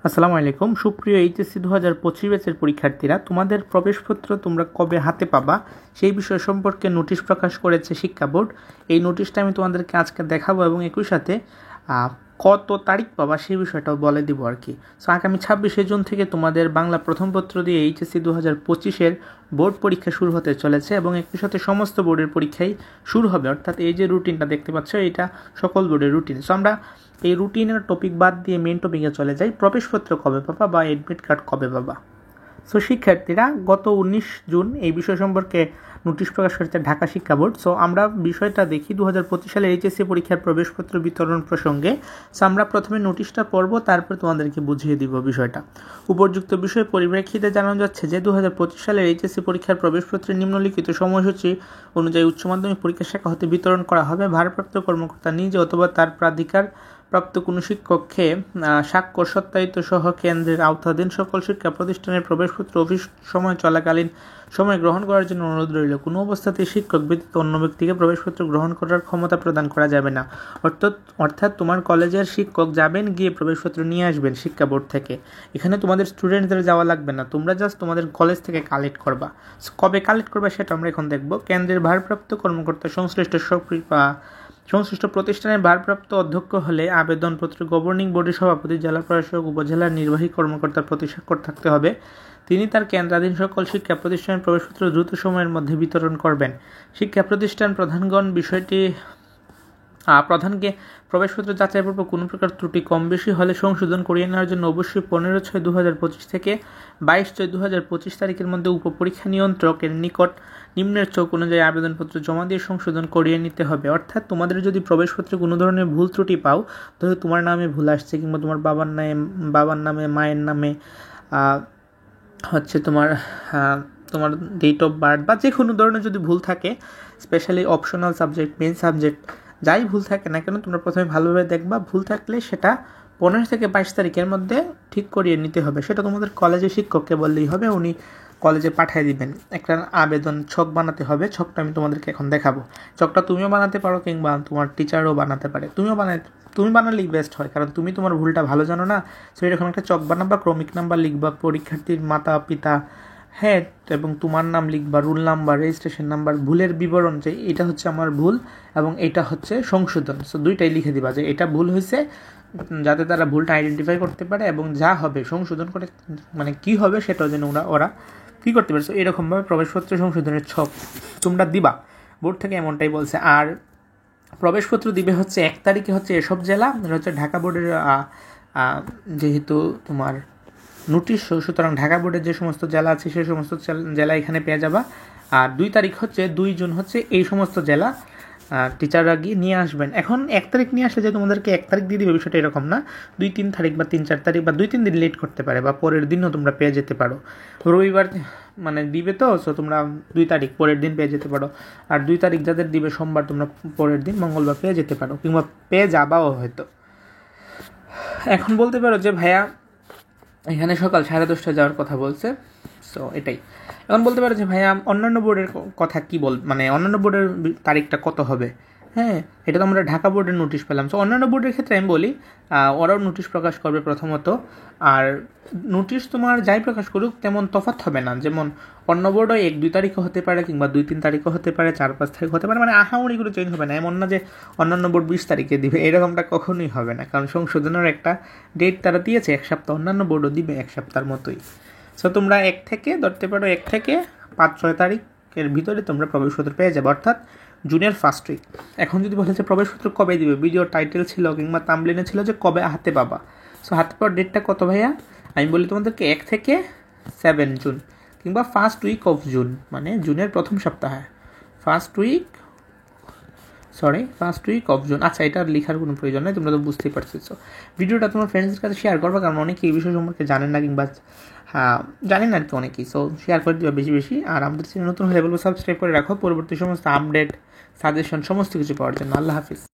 আসসালামু আলাইকুম। সুপ্রিয় এইচএসসি 2025 ব্যাচের পরীক্ষার্থীরা, তোমাদের প্রবেশপত্র তোমরা কবে হাতে পাবা সেই বিষয় সম্পর্কে নোটিশ প্রকাশ করেছে শিক্ষা বোর্ড। এই নোটিশটা আমি তোমাদেরকে আজকে দেখাবো এবং একই সাথে কত তারিখ পাবা সেই বিষয়টাও বলে দিব আর কি। সো আগামী 26শে জুন থেকে তোমাদের বাংলা প্রথম পত্র দিয়ে এইচএসসি 2025-এর বোর্ড পরীক্ষা শুরু হতে চলেছে এবং একই সাথে সমস্ত বোর্ডের পরীক্ষাই শুরু হবে। অর্থাৎ এই যে রুটিনটা দেখতে পাচ্ছ, এটা সকল বোর্ডের রুটিন। সো আমরা এই রুটিনের টপিক বাদ দিয়ে মেন টপিকে চলে যাই। প্রবেশপত্র কবে পাবা বা অ্যাডমিট কার্ড কবে পাবা। সো শিক্ষার্থীরা, গত 19 জুন এই বিষয় সম্পর্কে নোটিশ প্রকাশ করেছে ঢাকা শিক্ষা বোর্ড। সো আমরা বিষয়টা দেখি 2025 সালে এইচএসসি পরীক্ষার প্রবেশপত্র বিতরণ প্রসঙ্গে। সো আমরা প্রথমে নোটিশটা পড়ব, তারপর তোমাদেরকে বুঝিয়ে দিব বিষয়টা। উপযুক্ত বিষয় পরিপ্রেক্ষিতে জানানো যাচ্ছে যে 2025 সালের এইচএসসি পরীক্ষার প্রবেশপত্রের নিম্নলিখিত সময়সূচি অনুযায়ী উচ্চ মাধ্যমিক পরীক্ষা শাখা হতে বিতরণ করা হবে। ভারপ্রাপ্ত কর্মকর্তা নিজে অথবা তার প্রাধিকার প্রাপ্ত কোনো শিক্ষককে স্বাক্ষর সত্যায়িত সহ কেন্দ্রের আওতাধীন সকল শিক্ষা প্রতিষ্ঠানের প্রবেশপত্র অফিস সময় চলাকালীন সময় গ্রহণ করার জন্য অনুরোধ রইল। কোনো অবস্থাতেই শিক্ষক ব্যতীত অন্য ব্যক্তিকে প্রবেশপত্র গ্রহণ করার ক্ষমতা প্রদান করা যাবে না। অর্থাৎ তোমার কলেজের শিক্ষক যাবেন, গিয়ে প্রবেশপত্র নিয়ে আসবেন শিক্ষা বোর্ড থেকে। এখানে তোমাদের স্টুডেন্টদের যাওয়া লাগবে না, তোমরা জাস্ট তোমাদের কলেজ থেকে কালেক্ট করবা। কবে কালেক্ট করবা সেটা আমরা এখন দেখব। কেন্দ্রের ভারপ্রাপ্ত কর্মকর্তা সংশ্লিষ্ট প্রতিষ্ঠানের ভারপ্রাপ্ত অধ্যক্ষ হলে আবেদনপত্র গভর্নিং বোর্ডের সভাপতি, জেলা প্রশাসক, উপজেলার নির্বাহী কর্মকর্তার প্রতি স্বাক্ষর থাকতে হবে। তিনি তার কেন্দ্রাধীন সকল শিক্ষা প্রতিষ্ঠানের প্রবেশপত্র দ্রুত সময়ের মধ্যে বিতরণ করবেন। শিক্ষা প্রতিষ্ঠান প্রধানগণ প্রধানকে প্রবেশপত্র যাচাইপূর্বক কোনো প্রকার ত্রুটি কম বেশি হলে সংশোধন করিয়ে নেওয়ার জন্য অবশ্যই 15/6/2025 থেকে 22/6/2025 তারিখের মধ্যে উপপরীক্ষা নিয়ন্ত্রকের নিকট নিম্নের চোখ অনুযায়ী আবেদনপত্র জমা দিয়ে সংশোধন করিয়ে নিতে হবে। অর্থাৎ তোমাদের যদি প্রবেশপত্রে কোনো ধরনের ভুল ত্রুটি পাও, ধরো তোমার নামে ভুল আসছে কিংবা তোমার বাবার নামে মায়ের নামে তোমার ডেট অফ বার্থ বা যে কোনো ধরনের যদি ভুল থাকে, specially optional subject, main subject, যাই ভুল থাকে না কেন, তোমরা প্রথমে ভালোভাবে দেখবা। ভুল থাকলে সেটা 15 থেকে 22 তারিখের মধ্যে ঠিক করিয়ে নিতে হবে। সেটা তোমাদের কলেজের শিক্ষককে বললেই হবে, উনি কলেজে পাঠিয়ে দিবেন। একটা আবেদন ছক বানাতে হবে। ছকটা আমি তোমাদেরকে এখন দেখাবো। ছকটা তুমিও বানাতে পারো কিংবা তোমার টিচারও বানাতে পারে। তুমি বানালেই বেস্ট হয়, কারণ তুমি তোমার ভুলটা ভালো জানো না। সো এরকম একটা ছক বানাবা, ক্রমিক নাম্বার লিখবা, পরীক্ষার্থীর মাতা পিতা, হ্যাঁ, এবং তোমার নাম লিখবা, রুল নাম্বার, রেজিস্ট্রেশন নাম্বার, ভুলের বিবরণ, যে এটা হচ্ছে আমার ভুল এবং এটা হচ্ছে সংশোধন। সো দুইটাই লিখে দিবা যে এটা ভুল হয়েছে, যাতে তারা ভুলটা আইডেন্টিফাই করতে পারে এবং যা হবে সংশোধন করে, মানে কি হবে সেটাও যেন ওরা কী করতে পারে। সো এরকমভাবে প্রবেশপত্র সংশোধনের ছক তোমরা দিবা। বোর্ড থেকে এমনটাই বলছে। আর প্রবেশপত্র দিবে হচ্ছে 1 তারিখে হচ্ছে এসব জেলা, হচ্ছে ঢাকা বোর্ডের যেহেতু তোমার নোটিশ, সুতরাং ঢাকা বোর্ডের যে সমস্ত জেলা আছে সেই সমস্ত জেলা এখানে পেয়ে যাবা। আর 2 তারিখ হচ্ছে 2 জুন হচ্ছে এই সমস্ত জেলা টিচাররা গিয়ে নিয়ে আসবেন। এখন 1 তারিখ নিয়ে আসলে যে তোমাদেরকে 1 তারিখ দিয়ে দিবে বিষয়টা এরকম না। 2-3 তারিখ বা 3-4 তারিখ বা 2-3 দিন লেট করতে পারে, বা পরের দিনও তোমরা পেয়ে যেতে পারো। রবিবার মানে দিবে তো, সো তোমরা 2 তারিখ পরের দিন পেয়ে যেতে পারো। আর 2 তারিখ যাদের দিবে সোমবার, তোমরা পরের দিন মঙ্গলবার পেয়ে যেতে পারো, কিংবা পেয়ে যাবাও হয়তো। এখন বলতে পারো যে ভাইয়া এখানে সকাল 10:30 যাওয়ার কথা বলছে। সো এটাই। এখন বলতে পারো যে ভাইয়া অন্যান্য বোর্ডের কথা কি মানে অন্যান্য বোর্ডের তারিখটা কত হবে। হ্যাঁ, এটা তো আমরা ঢাকা বোর্ডের নোটিশ পেলাম। সো অন্যান্য বোর্ডের ক্ষেত্রে আমি বলি, ওরাও নোটিশ প্রকাশ করবে প্রথমত। আর নোটিশ তোমার যাই প্রকাশ করুক তেমন তফাৎ হবে না। যেমন অন্য বোর্ডও 1-2 তারিখও হতে পারে, কিংবা 2-3 তারিখও হতে পারে, 4-5 তারিখ হতে পারে, মানে আহামরিগুলো চেঞ্জ হবে না। এমন না যে অন্যান্য বোর্ড 20 তারিখে দিবে, এরকমটা কখনোই হবে না, কারণ সংশোধনের একটা ডেট তারা দিয়েছে 1 সপ্তাহ, অন্যান্য বোর্ডও দিবে 1 সপ্তাহের মতোই। সো তোমরা 1 থেকে ধরতে পারো, 1 থেকে 5-6 তারিখের ভিতরে তোমরা প্রবেশপত্র পেয়ে যাবে, অর্থাৎ জুনের ফার্স্ট উইক। এখন যদি বলে যে প্রবেশপত্র কবে দিবে, ভিডিও টাইটেল ছিল কিংবা থাম্বনেইলে ছিল যে কবে হাতে পাবা। সো হাতে পাওয়ার ডেটটা কত ভাইয়া? আমি বলি তোমাদেরকে 1 থেকে 7 জুন কিংবা ফার্স্ট উইক অফ জুন, মানে জুনের প্রথম সপ্তাহে, ফার্স্ট উইক অফ জুন। আচ্ছা, এটা লেখার কোনো প্রয়োজন নেই, তোমরা তো বুঝতেই পারছো। ভিডিওটা তোমার ফ্রেন্ডসদের কাছে শেয়ার করবা, কারণ অনেকে এই বিষয় সম্পর্কে জানেন না, কিংবা জানেন আর কি অনেকেই। সো শেয়ার করে দিবা বেশি বেশি। আর আমাদের চ্যানেল নতুন হলে বলবো সাবস্ক্রাইব করে রাখো, পরবর্তী সমস্ত আপডেট, সাজেশন সমস্ত কিছু পাওয়ার জন্য। আল্লাহ হাফিজ।